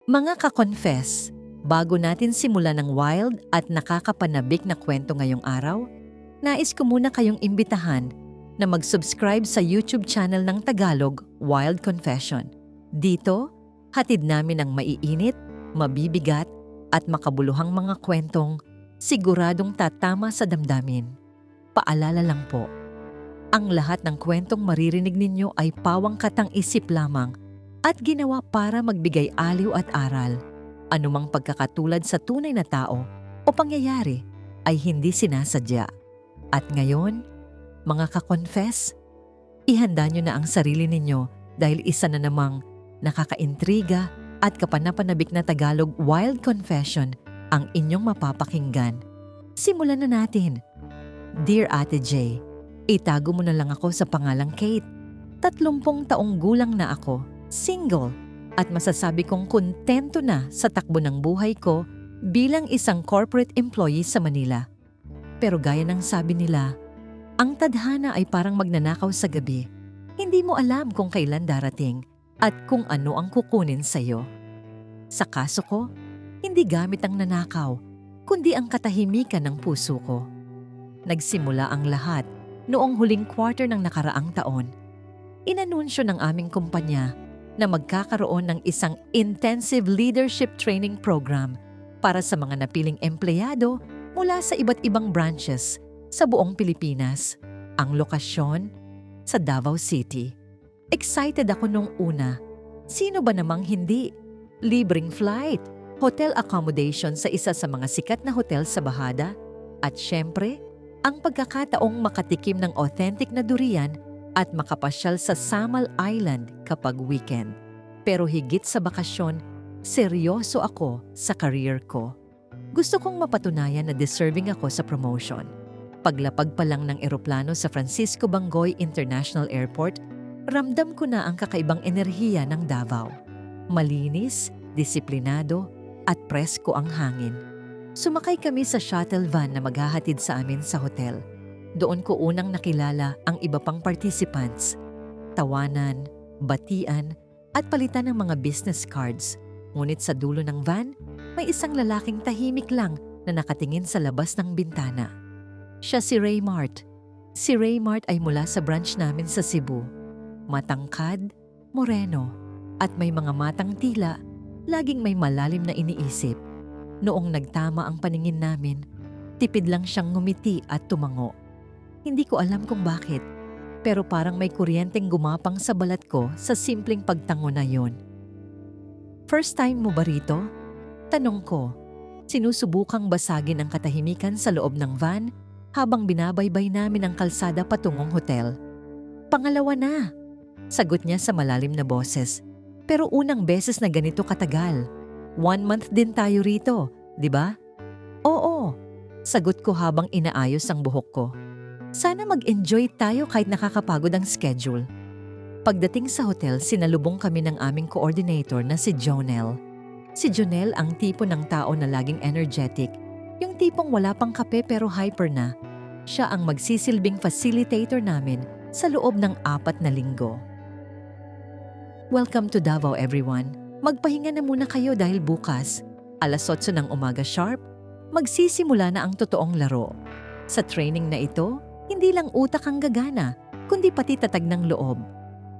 Mga ka-confess, bago natin simulan ng wild at nakakapanabik na kwento ngayong araw, nais ko muna kayong imbitahan na mag-subscribe sa YouTube channel ng Tagalog Wild Confession. Dito, hatid namin ang maiinit, mabibigat at makabuluhang mga kwentong siguradong tatama sa damdamin. Paalala lang po, ang lahat ng kwentong maririnig ninyo ay pawang katang-isip lamang at ginawa para magbigay aliw at aral. Anumang pagkakatulad sa tunay na tao o pangyayari ay hindi sinasadya. At ngayon, mga ka-confess, ihanda nyo na ang sarili ninyo dahil isa na namang nakakaintriga at kapanapanabik na Tagalog Wild Confession ang inyong mapapakinggan. Simulan na natin. Dear Ate J, itago mo na lang ako sa pangalang Kate. 30 taong gulang na ako, single, at masasabi kong kontento na sa takbo ng buhay ko bilang isang corporate employee sa Manila. Pero gaya ng sabi nila, ang tadhana ay parang magnanakaw sa gabi. Hindi mo alam kung kailan darating at kung ano ang kukunin sa'yo. Sa kaso ko, hindi gamit ang nanakaw, kundi ang katahimikan ng puso ko. Nagsimula ang lahat noong huling quarter ng nakaraang taon. Inanunsyo ng aming kumpanya na magkakaroon ng isang intensive leadership training program para sa mga napiling empleyado mula sa iba't ibang branches sa buong Pilipinas. Ang lokasyon sa Davao City. Excited ako nung una. Sino ba namang hindi? Libreng flight, hotel accommodation sa isa sa mga sikat na hotel sa Bahada, at syempre, ang pagkakataong makatikim ng authentic na durian at makapasyal sa Samal Island kapag weekend. Pero higit sa bakasyon, seryoso ako sa career ko. Gusto kong mapatunayan na deserving ako sa promotion. Paglapag pa lang ng eroplano sa Francisco Bangoy International Airport, ramdam ko na ang kakaibang enerhiya ng Davao. Malinis, disiplinado, at presko ang hangin. Sumakay kami sa shuttle van na maghahatid sa amin sa hotel. Doon ko unang nakilala ang iba pang participants. Tawanan, batian, at palitan ng mga business cards. Ngunit sa dulo ng van, may isang lalaking tahimik lang na nakatingin sa labas ng bintana. Siya si Raymart. Si Raymart ay mula sa branch namin sa Cebu. Matangkad, moreno, at may mga matang tila, laging may malalim na iniisip. Noong nagtama ang paningin namin, tipid lang siyang ngumiti at tumango. Hindi ko alam kung bakit, pero parang may kuryenteng gumapang sa balat ko sa simpleng pagtango na yon. First time mo ba rito? Tanong ko. Sinusubukang basagin ang katahimikan sa loob ng van habang binabaybay namin ang kalsada patungong hotel. Pangalawa na, sagot niya sa malalim na boses. Pero unang beses na ganito katagal. 1 month din tayo rito, di ba? Oo, sagot ko habang inaayos ang buhok ko. Sana mag-enjoy tayo kahit nakakapagod ang schedule. Pagdating sa hotel, sinalubong kami ng aming coordinator na si Jonel. Si Jonel ang tipo ng tao na laging energetic, yung tipong wala pang kape pero hyper na. Siya ang magsisilbing facilitator namin sa loob ng 4 na linggo. Welcome to Davao everyone. Magpahinga na muna kayo dahil bukas, 8:00 ng umaga sharp, magsisimula na ang totoong laro. Sa training na ito, hindi lang utak ang gagana, kundi pati tatag ng loob.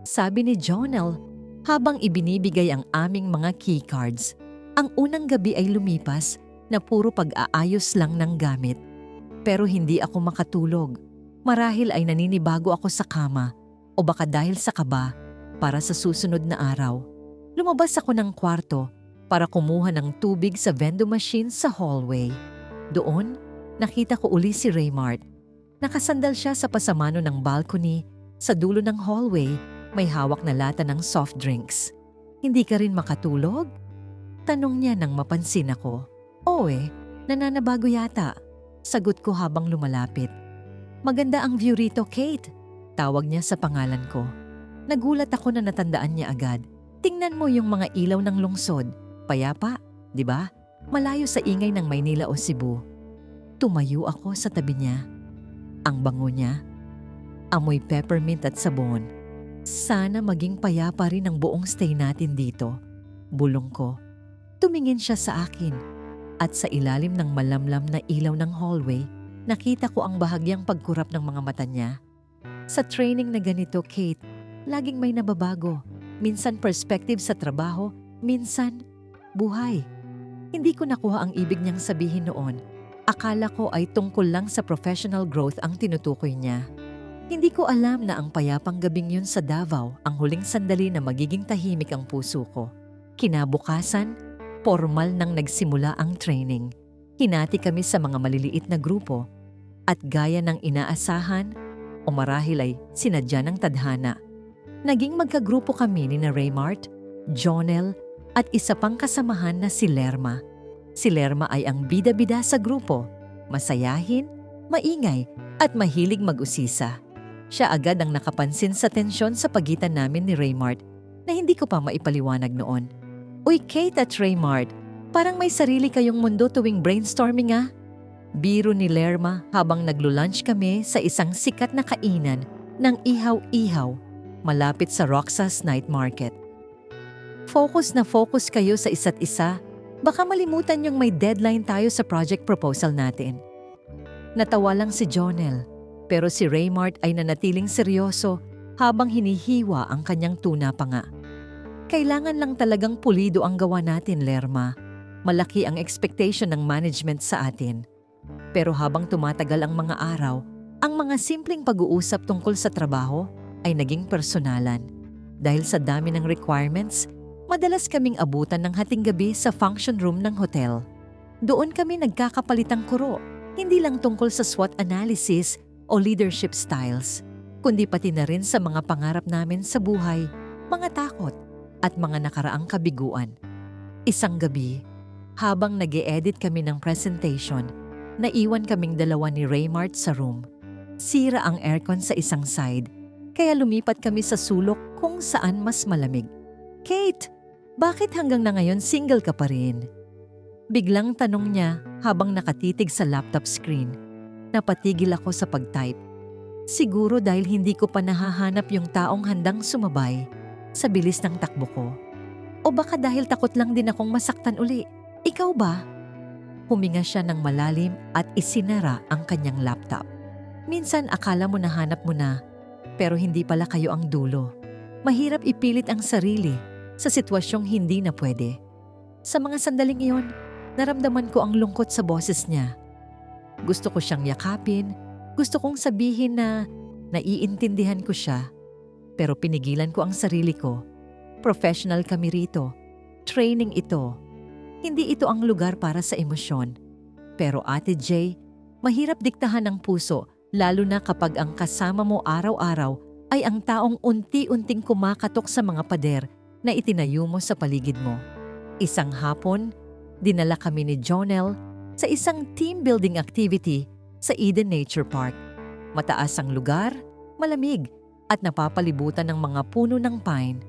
Sabi ni Jonel, habang ibinibigay ang aming mga key cards. Ang unang gabi ay lumipas na puro pag-aayos lang ng gamit. Pero hindi ako makatulog. Marahil ay naninibago ako sa kama o baka dahil sa kaba para sa susunod na araw. Lumabas ako ng kwarto para kumuha ng tubig sa vending machine sa hallway. Doon, nakita ko uli si Raymart. Nakasandal siya sa pasamano ng balcony. Sa dulo ng hallway, may hawak na lata ng soft drinks. Hindi ka rin makatulog? Tanong niya nang mapansin ako. Oo nananabago yata. Sagot ko habang lumalapit. Maganda ang view rito, Kate. Tawag niya sa pangalan ko. Nagulat ako na natandaan niya agad. Tingnan mo yung mga ilaw ng lungsod. Payapa, di ba? Malayo sa ingay ng Maynila o Cebu. Tumayo ako sa tabi niya. Ang bango niya. Amoy peppermint at sabon. Sana maging payapa rin ang buong stay natin dito. Bulong ko. Tumingin siya sa akin at sa ilalim ng malamlam na ilaw ng hallway, nakita ko ang bahagyang pagkurap ng mga mata niya. Sa training na ganito, Kate, laging may nababago. Minsan perspective sa trabaho, minsan buhay. Hindi ko nakuha ang ibig niyang sabihin noon. Akala ko ay tungkol lang sa professional growth ang tinutukoy niya. Hindi ko alam na ang payapang gabing yun sa Davao ang huling sandali na magiging tahimik ang puso ko. Kinabukasan, formal nang nagsimula ang training. Hinati kami sa mga maliliit na grupo at gaya ng inaasahan o marahil ay sinadya ng tadhana. Naging magkagrupo kami ni Raymart, Jonel at isa pang kasamahan na si Lerma. Si Lerma ay ang bida-bida sa grupo, masayahin, maingay at mahilig mag-usisa. Siya agad ang nakapansin sa tensyon sa pagitan namin ni Raymart na hindi ko pa maipaliwanag noon. Uy, Kate at Raymart, parang may sarili kayong mundo tuwing brainstorming ah. Biro ni Lerma habang naglo-lunch kami sa isang sikat na kainan ng ihaw-ihaw malapit sa Roxas Night Market. Focus na focus kayo sa isa't isa, baka malimutan yung may deadline tayo sa project proposal natin. Natawa lang si Jonel, pero si Raymart ay nanatiling seryoso habang hinihiwa ang kanyang tuna pa nga. Kailangan lang talagang pulido ang gawa natin, Lerma. Malaki ang expectation ng management sa atin. Pero habang tumatagal ang mga araw, ang mga simpleng pag-uusap tungkol sa trabaho ay naging personalan. Dahil sa dami ng requirements, madalas kaming abutan ng hating gabi sa function room ng hotel. Doon kami nagkakapalitang kuro, hindi lang tungkol sa SWOT analysis o leadership styles, kundi pati na rin sa mga pangarap namin sa buhay, mga takot, at mga nakaraang kabiguan. Isang gabi, habang nag-e-edit kami ng presentation, naiwan kaming dalawa ni Raymart sa room. Sira ang aircon sa isang side, kaya lumipat kami sa sulok kung saan mas malamig. Kate, bakit hanggang na ngayon single ka pa rin? Biglang tanong niya habang nakatitig sa laptop screen. Napatigil ako sa pag-type. Siguro dahil hindi ko pa nahahanap yung taong handang sumabay sa bilis ng takbo ko. O baka dahil takot lang din akong masaktan uli. Ikaw ba? Huminga siya ng malalim at isinara ang kanyang laptop. Minsan akala mo nahanap mo na, pero hindi pala kayo ang dulo. Mahirap ipilit ang sarili sa sitwasyong hindi na pwede. Sa mga sandaling iyon, naramdaman ko ang lungkot sa boses niya. Gusto ko siyang yakapin, gusto kong sabihin na naiintindihan ko siya. Pero pinigilan ko ang sarili ko. Professional kami rito. Training ito. Hindi ito ang lugar para sa emosyon. Pero Ate Jay, mahirap diktahan ang puso lalo na kapag ang kasama mo araw-araw ay ang taong unti-unting kumakatok sa mga pader na itinayo mo sa paligid mo. Isang hapon, dinala kami ni Jonel sa isang team building activity sa Eden Nature Park. Mataas ang lugar, malamig, at napapalibutan ng mga puno ng pine.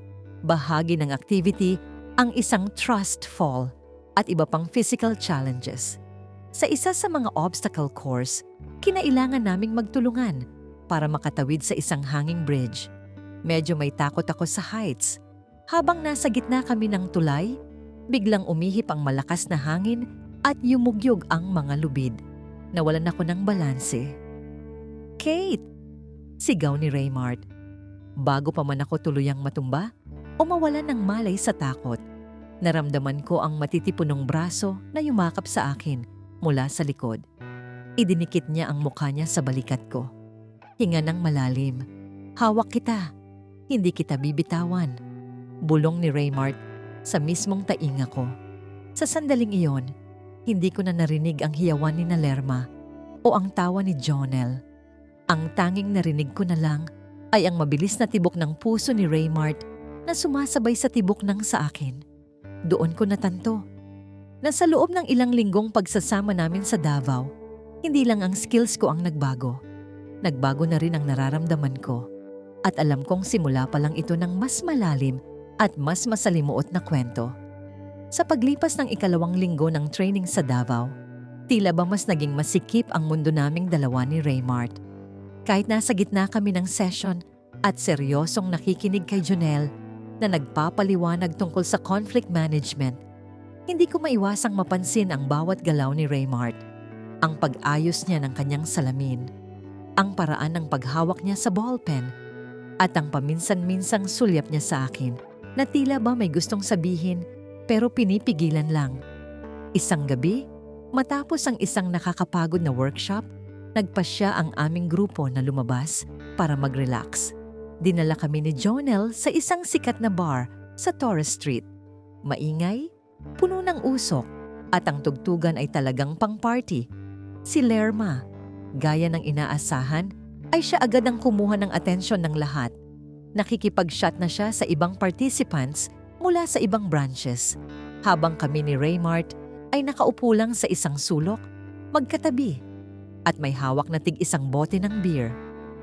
Bahagi ng activity ang isang trust fall at iba pang physical challenges. Sa isa sa mga obstacle course, kinailangan naming magtulungan para makatawid sa isang hanging bridge. Medyo may takot ako sa heights. Habang nasa gitna kami ng tulay, biglang umihip ang malakas na hangin at yumugyog ang mga lubid. Nawalan ako ng balanse. Kate! Sigaw ni Raymart. Bago pa man ako tuluyang matumba o mawalan ng malay sa takot, naramdaman ko ang matitipunong braso na yumakap sa akin mula sa likod. Idinikit niya ang mukha niya sa balikat ko. Hinga ng malalim. Hawak kita. Hindi kita bibitawan. Bulong ni Raymart sa mismong tainga ko. Sa sandaling iyon, hindi ko na narinig ang hiyawan ni Lerma o ang tawa ni Jonel. Ang tanging narinig ko na lang ay ang mabilis na tibok ng puso ni Raymart na sumasabay sa tibok ng sa akin. Doon ko natanto na sa loob ng ilang linggong pagsasama namin sa Davao, hindi lang ang skills ko ang nagbago. Nagbago na rin ang nararamdaman ko. At alam kong simula pa lang ito ng mas malalim at mas masalimuot na kwento. Sa paglipas ng ikalawang linggo ng training sa Davao, tila ba mas naging masikip ang mundo naming dalawa ni Raymart. Kahit nasa gitna kami ng session at seryosong nakikinig kay Jonel na nagpapaliwanag tungkol sa conflict management, Hindi ko maiwasang mapansin ang bawat galaw ni Raymart. Ang pag-ayos niya ng kanyang salamin, ang paraan ng paghawak niya sa ballpen, at ang paminsan-minsang sulyap niya sa akin na tila ba may gustong sabihin pero pinipigilan lang. Isang gabi, matapos ang isang nakakapagod na workshop, nagpasya ang aming grupo na lumabas para mag-relax. Dinala kami ni Jonel sa isang sikat na bar sa Torres Street. Maingay, puno ng usok, at ang tugtugan ay talagang pang-party. Si Lerma, gaya ng inaasahan, ay siya agad ang kumuha ng atensyon ng lahat. Nakikipag-shot na siya sa ibang participants mula sa ibang branches, habang kami ni Raymart ay nakaupo lang sa isang sulok, magkatabi, at may hawak na tig-isang bote ng beer.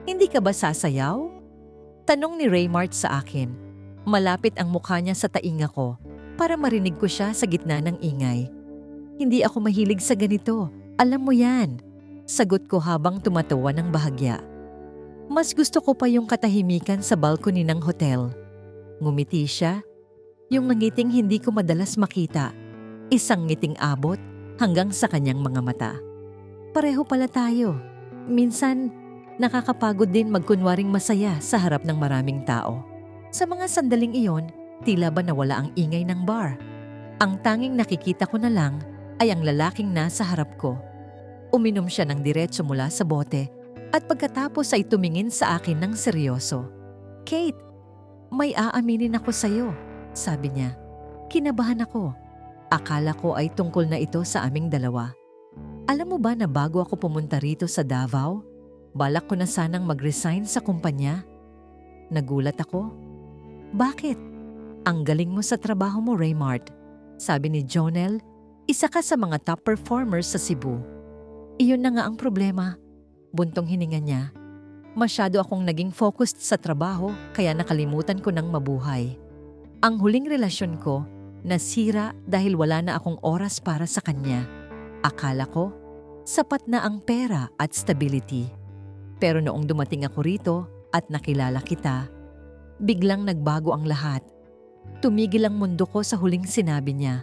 Hindi ka ba sasayaw? Tanong ni Raymart sa akin. Malapit ang mukha niya sa tainga ko para marinig ko siya sa gitna ng ingay. Hindi ako mahilig sa ganito, alam mo yan. Sagot ko habang tumatawa ng bahagya. Mas gusto ko pa yung katahimikan sa balcony ng hotel. Ngumiti siya, yung nangiting hindi ko madalas makita. Isang ngiting abot hanggang sa kanyang mga mata. Pareho pala tayo. Minsan, nakakapagod din magkunwaring masaya sa harap ng maraming tao. Sa mga sandaling iyon, tila ba nawala ang ingay ng bar. Ang tanging nakikita ko na lang ay ang lalaking nasa harap ko. Uminom siya ng diretso mula sa bote at pagkatapos ay tumingin sa akin ng seryoso. Kate, may aaminin ako sa'yo, sabi niya. Kinabahan ako. Akala ko ay tungkol na ito sa aming dalawa. Alam mo ba na bago ako pumunta rito sa Davao, balak ko na sanang mag-resign sa kumpanya? Nagulat ako. Bakit? Ang galing mo sa trabaho mo, Raymart. Sabi ni Jonel, isa ka sa mga top performers sa Cebu. Iyon na nga ang problema. Buntong hininga niya. Masyado akong naging focused sa trabaho kaya nakalimutan ko ng mabuhay. Ang huling relasyon ko, nasira dahil wala na akong oras para sa kanya. Akala ko, sapat na ang pera at stability. Pero noong dumating ako rito at nakilala kita, biglang nagbago ang lahat. Tumigil ang mundo ko sa huling sinabi niya.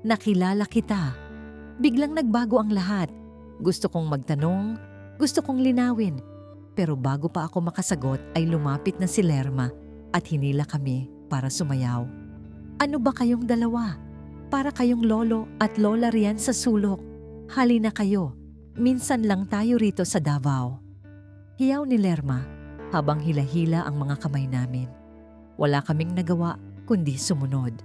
Nakilala kita. Biglang nagbago ang lahat. Gusto kong magtanong, gusto kong linawin. Pero bago pa ako makasagot ay lumapit na si Lerma at hinila kami para sumayaw. Ano ba kayong dalawa? Para kayong lolo at lola riyan sa sulok. Halina kayo. Minsan lang tayo rito sa Davao. Hiyaw ni Lerma habang hila-hila ang mga kamay namin. Wala kaming nagawa kundi sumunod.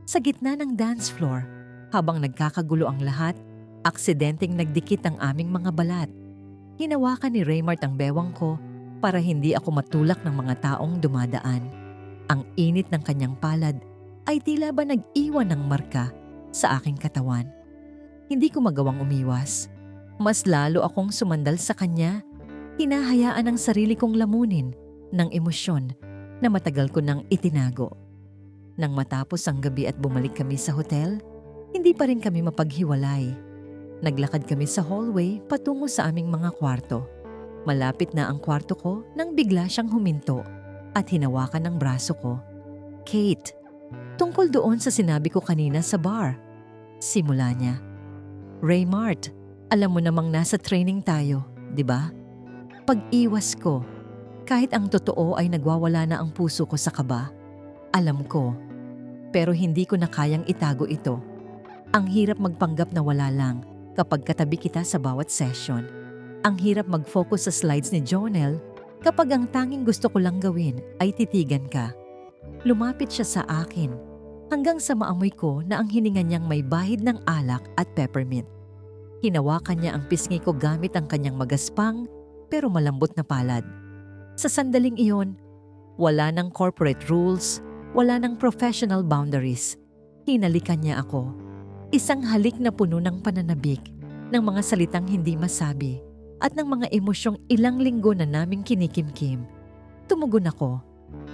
Sa gitna ng dance floor, habang nagkakagulo ang lahat, aksidenteng nagdikit ang aming mga balat. Hinawakan ni Raymart ang bewang ko para hindi ako matulak ng mga taong dumadaan. Ang init ng kanyang palad ay tila ba nag-iwan ng marka sa aking katawan. Hindi ko magawang umiwas. Mas lalo akong sumandal sa kanya, hinahayaan ang sarili kong lamunin ng emosyon na matagal ko nang itinago. Nang matapos ang gabi at bumalik kami sa hotel, hindi pa rin kami mapaghiwalay. Naglakad kami sa hallway patungo sa aming mga kwarto. Malapit na ang kwarto ko nang bigla siyang huminto at hinawakan ng braso ko. Kate, tungkol doon sa sinabi ko kanina sa bar. Simula niya. Raymart, alam mo namang nasa training tayo, di ba? Pag-iwas ko, kahit ang totoo ay nagwawala na ang puso ko sa kaba. Alam ko, pero hindi ko na kayang itago ito. Ang hirap magpanggap na wala lang kapag katabi kita sa bawat session. Ang hirap mag-focus sa slides ni Jonel kapag ang tanging gusto ko lang gawin ay titigan ka. Lumapit siya sa akin hanggang sa maamoy ko na ang hininga niyang may bahid ng alak at peppermint. Hinawakan niya ang pisngi ko gamit ang kanyang magaspang pero malambot na palad. Sa sandaling iyon, wala ng corporate rules, wala ng professional boundaries. Hinalikan niya ako. Isang halik na puno ng pananabik, ng mga salitang hindi masabi, at ng mga emosyong ilang linggo na naming kinikimkim. Tumugon ako.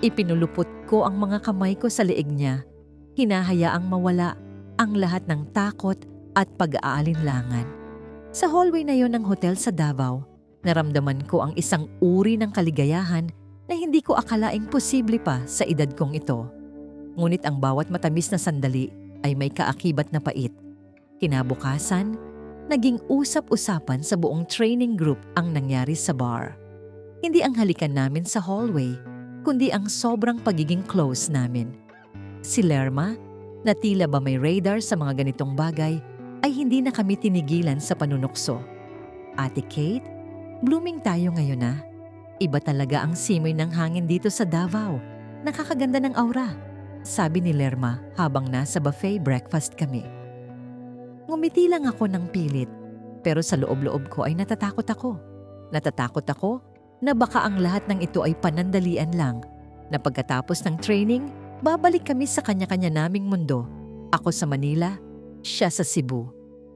Ipinulupot ko ang mga kamay ko sa leeg niya. Hinahayaang mawala ang lahat ng takot at pag-aalinlangan. Sa hallway na yon ng hotel sa Davao, naramdaman ko ang isang uri ng kaligayahan na hindi ko akalaing posible pa sa edad kong ito. Ngunit ang bawat matamis na sandali ay may kaakibat na pait. Kinabukasan, naging usap-usapan sa buong training group ang nangyari sa bar. Hindi ang halikan namin sa hallway, kundi ang sobrang pagiging close namin. Si Lerma, na tila ba may radar sa mga ganitong bagay, ay hindi na kami tinigilan sa panunukso. Ate Kate, blooming tayo ngayon na. Iba talaga ang simoy ng hangin dito sa Davao. Nakakaganda ng aura, sabi ni Lerma habang nasa buffet breakfast kami. Ngumiti lang ako ng pilit, pero sa loob-loob ko ay natatakot ako. Natatakot ako na baka ang lahat ng ito ay panandalian lang, na pagkatapos ng training, babalik kami sa kanya-kanya naming mundo. Ako sa Manila, siya sa Cebu.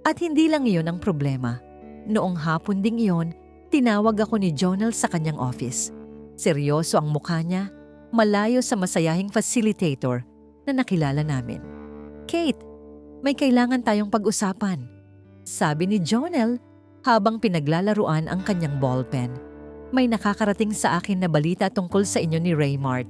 At hindi lang iyon ang problema. Noong hapon ding iyon, tinawag ako ni Jonel sa kanyang office. Seryoso ang mukha niya, malayo sa masayahing facilitator na nakilala namin. Kate, may kailangan tayong pag-usapan, sabi ni Jonel habang pinaglalaruan ang kanyang ballpen. May nakakarating sa akin na balita tungkol sa inyo ni Raymart.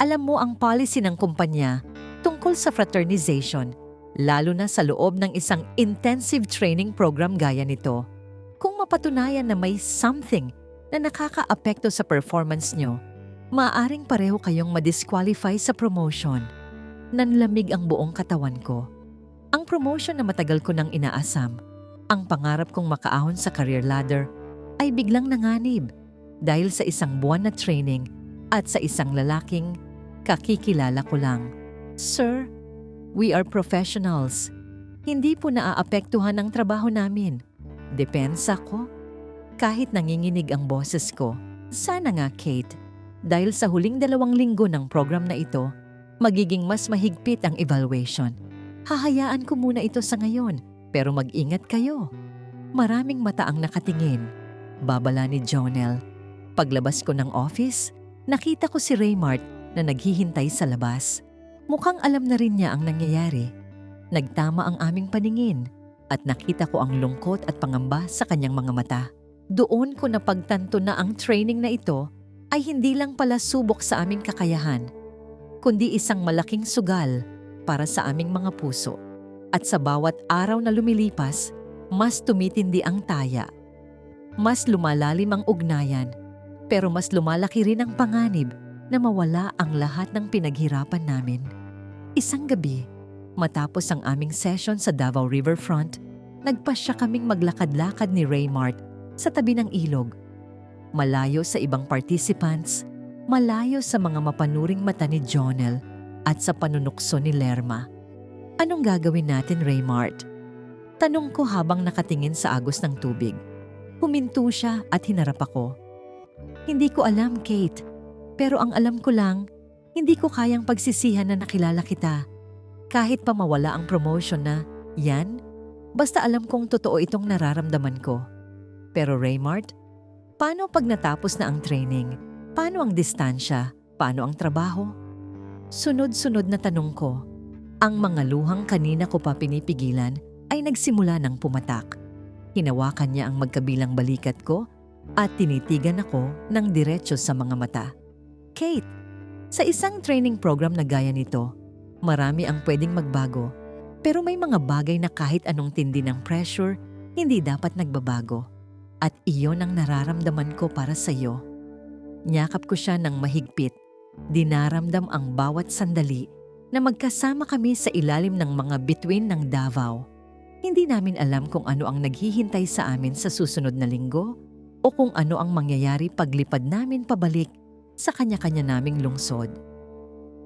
Alam mo ang policy ng kumpanya tungkol sa fraternization, lalo na sa loob ng isang intensive training program gaya nito. Kung mapatunayan na may something na nakakaapekto sa performance nyo, maaaring pareho kayong madisqualify sa promotion. Nanlamig ang buong katawan ko. Ang promotion na matagal ko nang inaasam, ang pangarap kong makaahon sa career ladder, ay biglang nanganib dahil sa isang buwan na training at sa isang lalaking kakikilala ko lang. Sir, we are professionals. Hindi po naaapektuhan ang trabaho namin. Depensa ko? Kahit nanginginig ang boses ko, sana nga Kate, dahil sa huling 2 linggo ng program na ito, magiging mas mahigpit ang evaluation. Hahayaan ko muna ito sa ngayon, pero mag-ingat kayo. Maraming mata ang nakatingin, babala ni Jonel. Paglabas ko ng office, nakita ko si Raymart na naghihintay sa labas. Mukhang alam na rin niya ang nangyayari. Nagtama ang aming paningin at nakita ko ang lungkot at pangamba sa kanyang mga mata. Doon ko napagtanto na ang training na ito ay hindi lang pala subok sa aming kakayahan, kundi isang malaking sugal para sa aming mga puso. At sa bawat araw na lumilipas, mas tumitindi ang taya. Mas lumalalim ang ugnayan, pero mas lumalaki rin ang panganib na mawala ang lahat ng pinaghirapan namin. Isang gabi, matapos ang aming session sa Davao Riverfront, nagpasya kaming maglakad-lakad ni Raymart sa tabi ng ilog. Malayo sa ibang participants, malayo sa mga mapanuring mata ni Jonel at sa panunukso ni Lerma. Anong gagawin natin, Raymart? Tanong ko habang nakatingin sa agos ng tubig. Huminto siya at hinarap ako. Hindi ko alam, Kate. Pero ang alam ko lang, hindi ko kayang pagsisihan na nakilala kita. Kahit pa mawala ang promotion na, yan, basta alam kong totoo itong nararamdaman ko. Pero Raymart, paano pag natapos na ang training? Paano ang distansya? Paano ang trabaho? Sunod-sunod na tanong ko. Ang mga luhang kanina ko pa pinipigilan ay nagsimula ng pumatak. Hinawakan niya ang magkabilang balikat ko at tinitigan ako ng diretso sa mga mata. Kate, sa isang training program na gaya nito, marami ang pwedeng magbago. Pero may mga bagay na kahit anong tindi ng pressure, hindi dapat nagbabago. At iyon ang nararamdaman ko para sa iyo. Niyakap ko siya ng mahigpit. Dinaramdam ang bawat sandali na magkasama kami sa ilalim ng mga bituin ng Davao. Hindi namin alam kung ano ang naghihintay sa amin sa susunod na linggo o kung ano ang mangyayari paglipad namin pabalik sa kanya-kanya naming lungsod.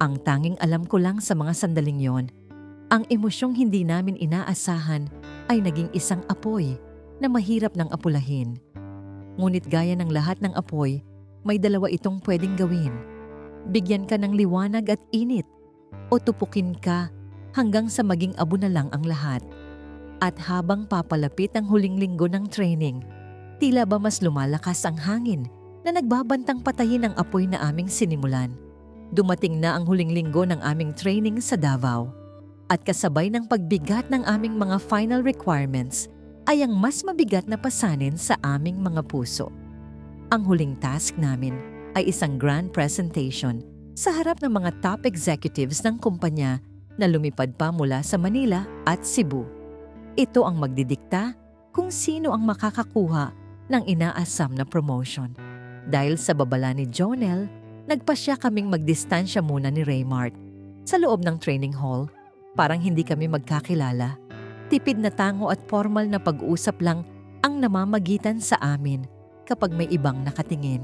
Ang tanging alam ko lang sa mga sandaling yon, ang emosyong hindi namin inaasahan ay naging isang apoy na mahirap ng apulahin. Ngunit gaya ng lahat ng apoy, may 2 itong pwedeng gawin. Bigyan ka ng liwanag at init o tupukin ka hanggang sa maging abo na lang ang lahat. At habang papalapit ang huling linggo ng training, tila ba mas lumalakas ang hangin na nagbabantang patayin ang apoy na aming sinimulan. Dumating na ang huling linggo ng aming training sa Davao. At kasabay ng pagbigat ng aming mga final requirements ay ang mas mabigat na pasanin sa aming mga puso. Ang huling task namin ay isang grand presentation sa harap ng mga top executives ng kumpanya na lumipad pa mula sa Manila at Cebu. Ito ang magdidikta kung sino ang makakakuha ng inaasam na promotion. Dahil sa babala ni Jonel, nagpasya kaming magdistansya muna ni Raymart sa loob ng training hall. Parang hindi kami magkakilala. Tipid na tango at formal na pag-uusap lang ang namamagitan sa amin kapag may ibang nakatingin.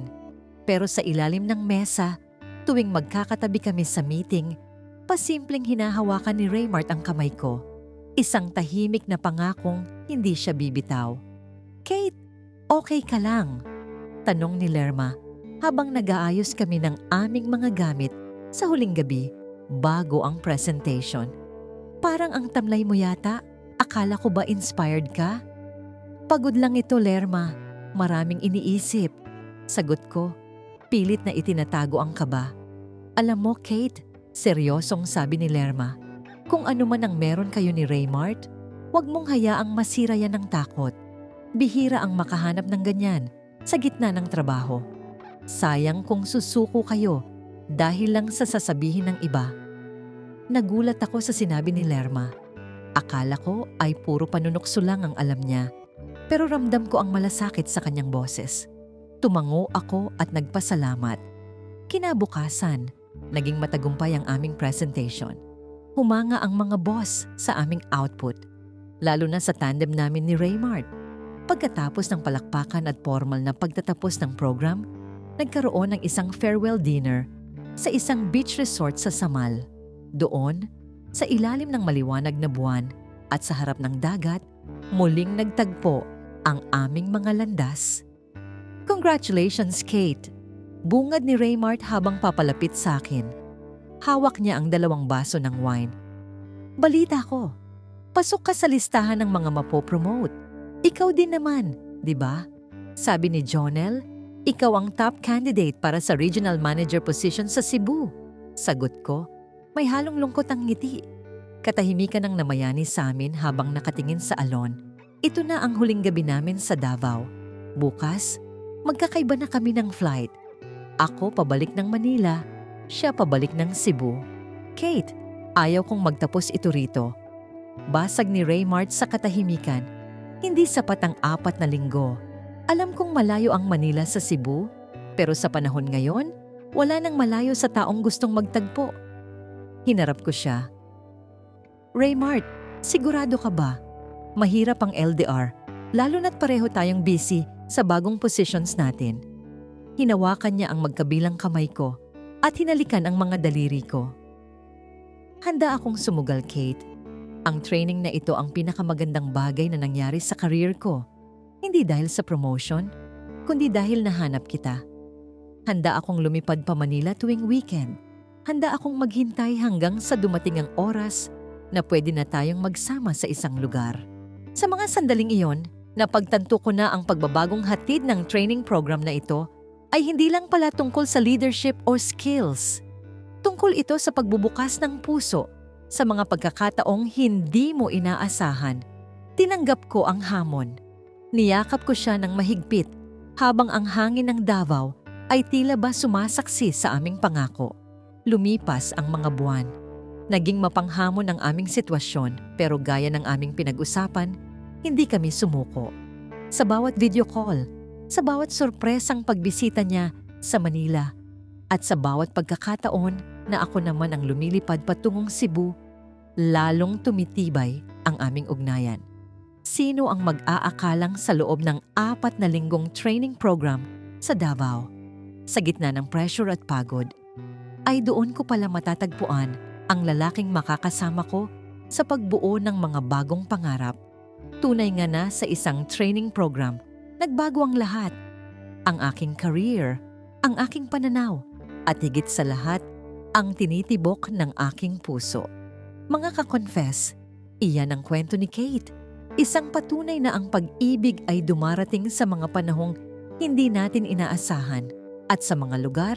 Pero sa ilalim ng mesa, tuwing magkakatabi kami sa meeting, pasimpleng hinahawakan ni Raymart ang kamay ko. Isang tahimik na pangakong hindi siya bibitaw. "Kate, okay ka lang?" tanong ni Lerma habang nag-aayos kami ng aming mga gamit sa huling gabi bago ang presentation. "Parang ang tamlay mo yata. Akala ko ba inspired ka?" "Pagod lang ito, Lerma. Maraming iniisip." Sagot ko, pilit na itinatago ang kaba. "Alam mo, Kate," seryosong sabi ni Lerma, "kung ano man ang meron kayo ni Raymart, huwag mong hayaang masira yan ng takot. Bihira ang makahanap ng ganyan sa gitna ng trabaho. Sayang kung susuko kayo dahil lang sa sasabihin ng iba." Nagulat ako sa sinabi ni Lerma. Akala ko ay puro panunukso lang ang alam niya, pero ramdam ko ang malasakit sa kanyang boses. Tumango ako at nagpasalamat. Kinabukasan, naging matagumpay ang aming presentation. Humanga ang mga boss sa aming output, lalo na sa tandem namin ni Raymart. Pagkatapos ng palakpakan at formal na pagtatapos ng program, nagkaroon ng isang farewell dinner sa isang beach resort sa Samal. Doon, sa ilalim ng maliwanag na buwan at sa harap ng dagat, muling nagtagpo ang aming mga landas. "Congratulations, Kate!" Bungad ni Raymart habang papalapit sa akin. Hawak niya ang 2 baso ng wine. "Balita ko, pasok ka sa listahan ng mga mapopromote. Ikaw din naman, di ba?" Sabi ni Jonel, "Ikaw ang top candidate para sa regional manager position sa Cebu." Sagot ko, may halong lungkot ang ngiti. Katahimikan ang namayani sa amin habang nakatingin sa alon. Ito na ang huling gabi namin sa Davao. Bukas, magkakaiba na kami ng flight. Ako pabalik ng Manila, siya pabalik ng Cebu. "Kate, ayaw kong magtapos ito rito." Basag ni Raymart sa katahimikan. "Hindi sapat ang 4 na linggo. Alam kong malayo ang Manila sa Cebu, pero sa panahon ngayon, wala nang malayo sa taong gustong magtagpo." Hinarap ko siya. "Raymart, sigurado ka ba? Mahirap ang LDR, lalo na't pareho tayong busy sa bagong positions natin." Hinawakan niya ang magkabilang kamay ko at hinalikan ang mga daliri ko. "Handa akong sumugal, Kate. Ang training na ito ang pinakamagandang bagay na nangyari sa career ko. Hindi dahil sa promotion, kundi dahil nahanap kita. Handa akong lumipad pa Manila tuwing weekend. Handa akong maghintay hanggang sa dumating ang oras na pwede na tayong magsama sa isang lugar." Sa mga sandaling iyon, napagtanto ko na ang pagbabagong hatid ng training program na ito ay hindi lang pala tungkol sa leadership o skills. Tungkol ito sa pagbubukas ng puso sa mga pagkakataong hindi mo inaasahan. Tinanggap ko ang hamon. Niyakap ko siya ng mahigpit habang ang hangin ng Davao ay tila ba sumasaksi sa aming pangako. Lumipas ang mga buwan. Naging mapanghamon ang aming sitwasyon, pero gaya ng aming pinag-usapan, hindi kami sumuko. Sa bawat video call, sa bawat sorpresang pagbisita niya sa Manila, at sa bawat pagkakataon na ako naman ang lumilipad patungong Cebu, lalong tumitibay ang aming ugnayan. Sino ang mag-aakalang sa loob ng 4 na linggong training program sa Davao, sa gitna ng pressure at pagod, ay doon ko pala matatagpuan ang lalaking makakasama ko sa pagbuo ng mga bagong pangarap. Tunay nga na sa isang training program, nagbago ang lahat. Ang aking career, ang aking pananaw, at higit sa lahat, ang tinitibok ng aking puso. Mga ka-confess, iyan ang kwento ni Kate. Isang patunay na ang pag-ibig ay dumarating sa mga panahong hindi natin inaasahan at sa mga lugar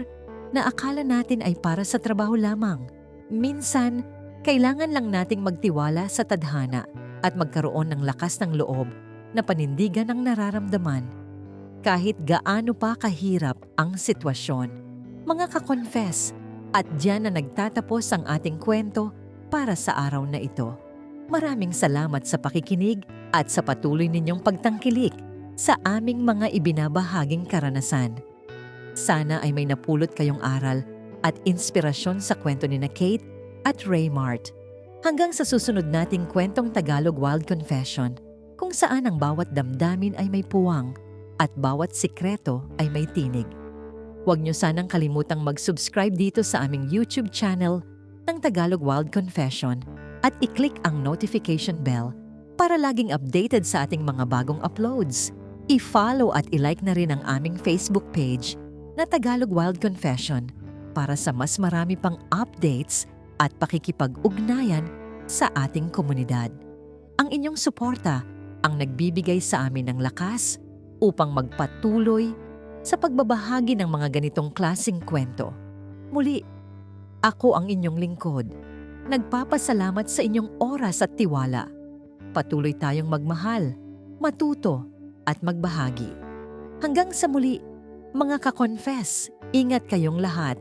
na akala natin ay para sa trabaho lamang. Minsan, kailangan lang nating magtiwala sa tadhana at magkaroon ng lakas ng loob na panindigan ang nararamdaman. Kahit gaano pa kahirap ang sitwasyon. Mga ka-confess, at diyan na nagtatapos ang ating kwento para sa araw na ito. Maraming salamat sa pakikinig at sa patuloy ninyong pagtangkilik sa aming mga ibinabahaging karanasan. Sana ay may napulot kayong aral at inspirasyon sa kwento ni Kate at Raymart. Hanggang sa susunod nating kwentong Tagalog Wild Confession, kung saan ang bawat damdamin ay may puwang at bawat sikreto ay may tinig. Huwag niyo sanang kalimutang mag-subscribe dito sa aming YouTube channel ng Tagalog Wild Confession at i-click ang notification bell para laging updated sa ating mga bagong uploads. I-follow at i-like na rin ang aming Facebook page na Tagalog Wild Confession para sa mas marami pang updates at pakikipag-ugnayan sa ating komunidad. Ang inyong suporta ang nagbibigay sa amin ng lakas upang magpatuloy sa pagbabahagi ng mga ganitong klaseng kwento. Muli, ako ang inyong lingkod. Nagpapasalamat sa inyong oras at tiwala. Patuloy tayong magmahal, matuto at magbahagi. Hanggang sa muli, mga ka-confess, ingat kayong lahat